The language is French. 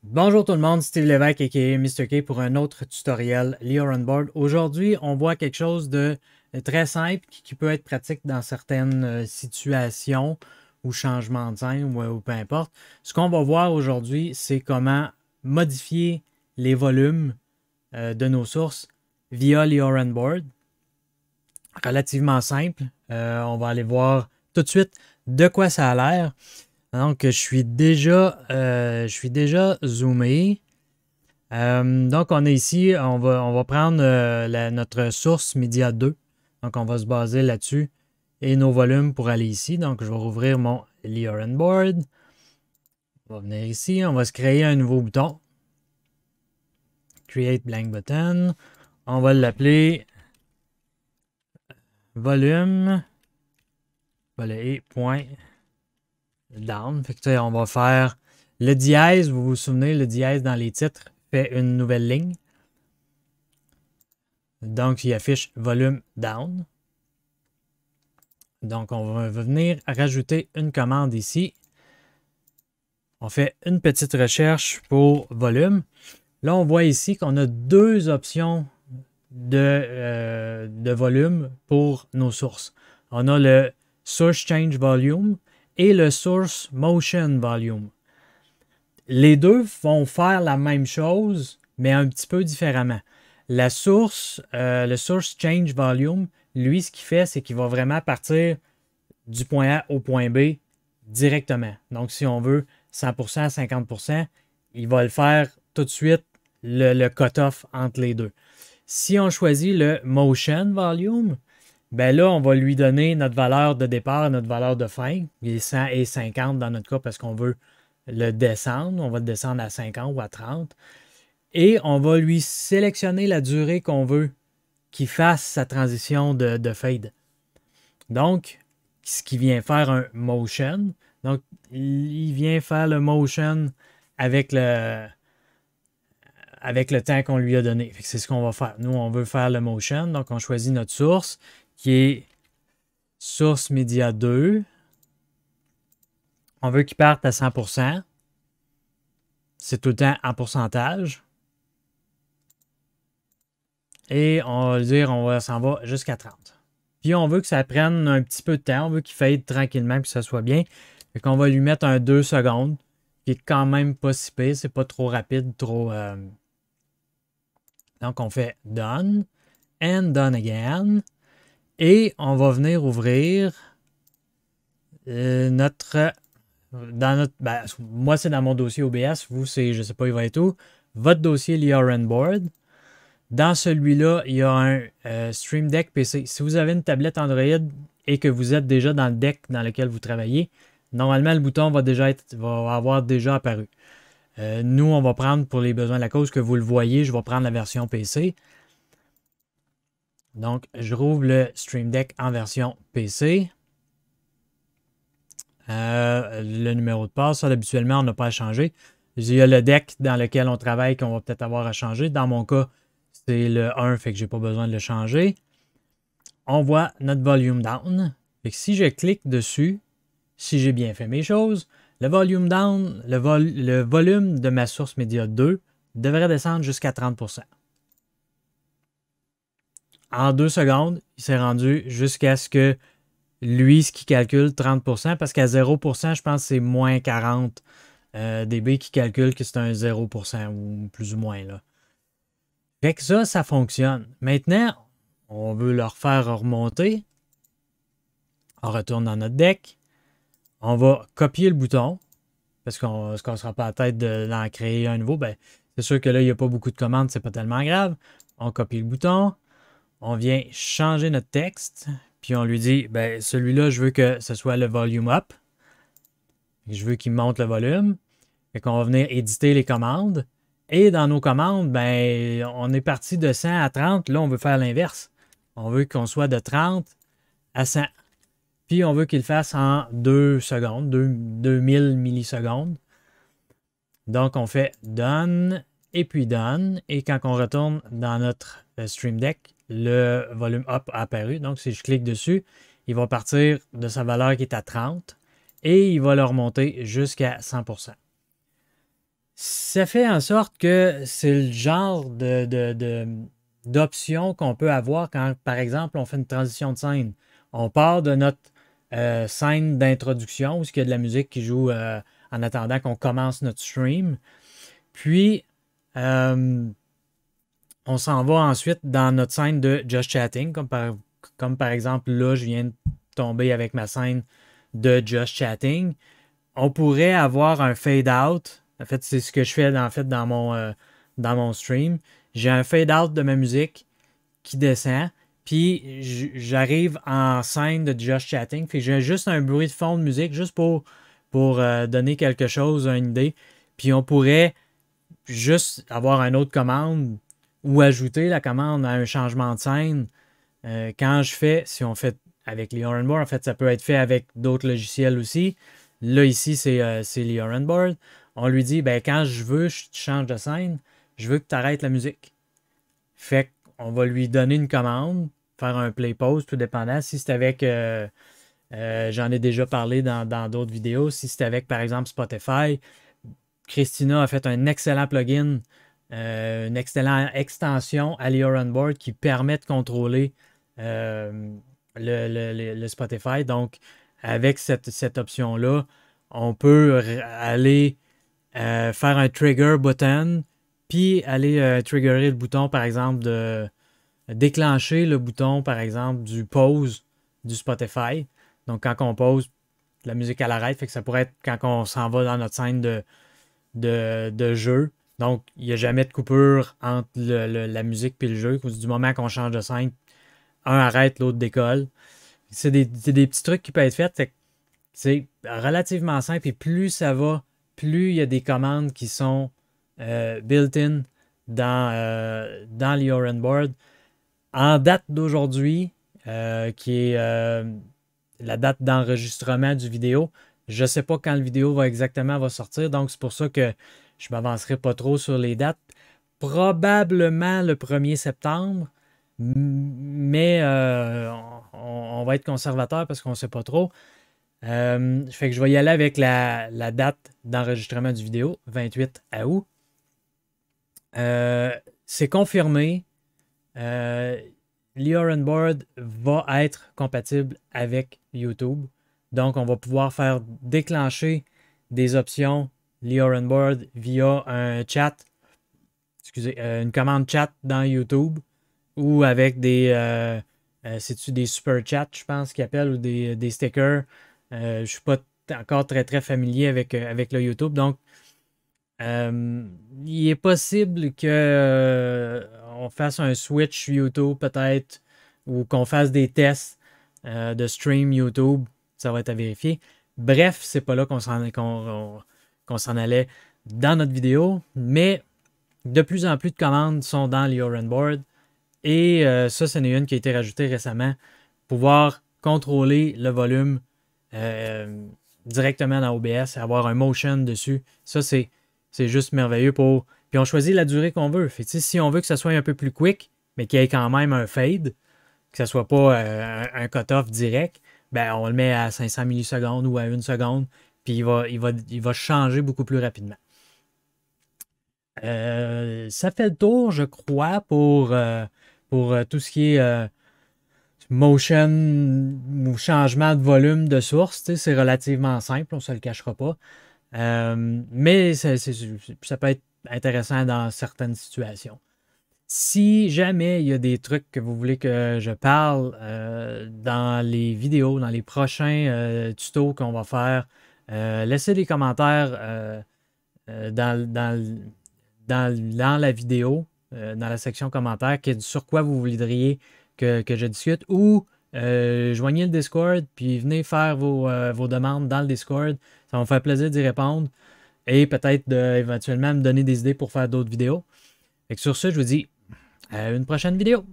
Bonjour tout le monde, Steve Lévesque aka Mr. K pour un autre tutoriel Leo Runboard. Aujourd'hui, on voit quelque chose de très simple qui peut être pratique dans certaines situations ou changements de scène ou peu importe. Ce qu'on va voir aujourd'hui, c'est comment modifier les volumes de nos sources via Leo Runboard. Relativement simple. On va aller voir tout de suite de quoi ça a l'air. Donc, je suis déjà zoomé. Donc, on est ici. On va prendre notre source Media 2. Donc, on va se baser là-dessus. Et nos volumes pour aller ici. Donc, je vais rouvrir mon Leo Runboard. On va venir ici. On va se créer un nouveau bouton. Create blank button. On va l'appeler volume. Point. Down. Fait que, on va faire le dièse. Vous vous souvenez, le dièse dans les titres fait une nouvelle ligne. Donc, il affiche volume down. Donc, on va venir rajouter une commande ici. On fait une petite recherche pour volume. Là, on voit ici qu'on a deux options de volume pour nos sources. On a le Source Change Volume et le Source Motion Volume. Les deux vont faire la même chose, mais un petit peu différemment. La source, le Source Change Volume, lui, ce qu'il fait, c'est qu'il va vraiment partir du point A au point B directement. Donc, si on veut 100%, 50%, il va le faire tout de suite, le cut-off entre les deux. Si on choisit le Motion Volume, ben là, on va lui donner notre valeur de départ, notre valeur de fin, qui est 100 et 50 dans notre cas parce qu'on veut le descendre. On va le descendre à 50 ou à 30. Et on va lui sélectionner la durée qu'on veut qu'il fasse sa transition de fade. Donc, ce qui vient faire un motion. Donc, il vient faire le motion avec le temps qu'on lui a donné. C'est ce qu'on va faire. Nous, on veut faire le motion. Donc, on choisit notre source qui est source Media 2. On veut qu'il parte à 100%. C'est tout le temps en pourcentage. Et on va dire, s'en va jusqu'à 30. Puis on veut que ça prenne un petit peu de temps. On veut qu'il fade tranquillement, que ça soit bien. Fait qu'on va lui mettre un 2 secondes, qui est quand même pas si pire. C'est pas trop rapide, trop... Donc on fait Done. And Done again. Et on va venir ouvrir moi, c'est dans mon dossier OBS. Vous, c'est, je ne sais pas, il va être où. Votre dossier Leo Runboard. Dans celui-là, il y a un Stream Deck PC. Si vous avez une tablette Android et que vous êtes déjà dans le deck dans lequel vous travaillez, normalement, le bouton va avoir déjà apparu. Nous, on va prendre pour les besoins de la cause que vous le voyez, je vais prendre la version PC. Donc, je rouvre le Stream Deck en version PC. Le numéro de passe, ça, habituellement, on n'a pas à changer. Il y a le deck dans lequel on travaille qu'on va peut-être avoir à changer. Dans mon cas, c'est le 1, fait que je n'ai pas besoin de le changer. On voit notre volume down. Fait que si je clique dessus, si j'ai bien fait mes choses, le volume down, le volume de ma source Media 2 devrait descendre jusqu'à 30%. En 2 secondes, il s'est rendu jusqu'à ce que lui, ce qui calcule 30%, parce qu'à 0%, je pense que c'est moins 40 dB qui calcule que c'est un 0% ou plus ou moins. Là. Fait que ça fonctionne. Maintenant, on veut le refaire remonter. On retourne dans notre deck. On va copier le bouton, parce qu'on ne se cassera pas la tête d'en créer un nouveau. Ben, c'est sûr que là, il n'y a pas beaucoup de commandes, c'est pas tellement grave. On copie le bouton. On vient changer notre texte. Puis on lui dit, ben celui-là, je veux que ce soit le volume up. Je veux qu'il monte le volume. Fait qu'on va venir éditer les commandes. Et dans nos commandes, ben on est parti de 100 à 30. Là, on veut faire l'inverse. On veut qu'on soit de 30 à 100. Puis on veut qu'il le fasse en 2 secondes, 2000 millisecondes. Donc on fait Done et puis Done. Et quand on retourne dans notre Stream Deck, le volume up a apparu. Donc, si je clique dessus, il va partir de sa valeur qui est à 30 et il va le remonter jusqu'à 100%. Ça fait en sorte que c'est le genre d'option qu'on peut avoir quand, par exemple, on fait une transition de scène. On part de notre scène d'introduction où il y a de la musique qui joue en attendant qu'on commence notre stream. Puis, on s'en va ensuite dans notre scène de Just Chatting, comme par exemple, là, je viens de tomber avec ma scène de Just Chatting. On pourrait avoir un fade-out. En fait, c'est ce que je fais dans mon stream. J'ai un fade-out de ma musique qui descend, puis j'arrive en scène de Just Chatting. Puis j'ai juste un bruit de fond de musique, juste pour donner quelque chose, une idée. Puis on pourrait juste avoir une autre commande ou ajouter la commande à un changement de scène. Quand je fais, si on fait avec les Orange Board, en fait, ça peut être fait avec d'autres logiciels aussi. Là, ici, c'est les Orange Board. On lui dit, ben, quand je change de scène, je veux que tu arrêtes la musique. Fait qu'on va lui donner une commande, faire un play-pause, tout dépendant. Si c'est avec, j'en ai déjà parlé dans d'autres vidéos, si c'est avec, par exemple, Spotify, Christina a fait un excellent plugin, une excellente extension à l'Orange Board qui permet de contrôler le Spotify. Donc, avec cette option-là, on peut aller faire un trigger button, puis aller triggerer le bouton, par exemple, de déclencher le bouton, par exemple, du pause du Spotify. Donc, quand on pause, la musique à l'arrêt, fait que ça pourrait être quand on s'en va dans notre scène de jeu. Donc, il n'y a jamais de coupure entre la musique et le jeu. Du moment qu'on change de scène, un arrête, l'autre décolle. C'est des petits trucs qui peuvent être faits. C'est relativement simple et plus ça va, plus il y a des commandes qui sont built-in dans les Orange Board. En date d'aujourd'hui, qui est la date d'enregistrement du vidéo, je ne sais pas quand le vidéo va exactement sortir, donc c'est pour ça que je ne m'avancerai pas trop sur les dates. Probablement le 1er septembre, mais on va être conservateur parce qu'on ne sait pas trop. Fait que je vais y aller avec la date d'enregistrement du vidéo, 28 août. C'est confirmé. l'Orange Board va être compatible avec YouTube. Donc, on va pouvoir faire déclencher des options l'Orange Board via un chat, une commande chat dans YouTube ou avec c'est-tu des super chats, je pense qu'ils appellent, ou des stickers. Je ne suis pas encore très très familier avec le YouTube. Donc, il est possible que on fasse un switch YouTube peut-être ou qu'on fasse des tests de stream YouTube. Ça va être à vérifier. Bref, c'est pas là qu'on s'en allait dans notre vidéo, mais de plus en plus de commandes sont dans l'Orange Board et ça, c'en est une qui a été rajoutée récemment pour pouvoir contrôler le volume directement dans OBS et avoir un motion dessus. Ça, c'est juste merveilleux pour... Puis on choisit la durée qu'on veut. Fait, si on veut que ça soit un peu plus quick, mais qu'il y ait quand même un fade, que ça soit pas un cut-off direct, ben on le met à 500 millisecondes ou à 1 seconde, puis il va changer beaucoup plus rapidement. Ça fait le tour, je crois, pour tout ce qui est motion ou changement de volume de source. C'est relativement simple, on ne se le cachera pas. Mais ça peut être intéressant dans certaines situations. Si jamais il y a des trucs que vous voulez que je parle dans les vidéos, dans les prochains tutos qu'on va faire, laissez des commentaires dans la vidéo, dans la section commentaires, sur quoi vous voudriez que je discute, ou joignez le Discord, puis venez faire vos demandes dans le Discord. Ça va me faire plaisir d'y répondre et peut-être éventuellement me donner des idées pour faire d'autres vidéos. Et sur ce, je vous dis à une prochaine vidéo.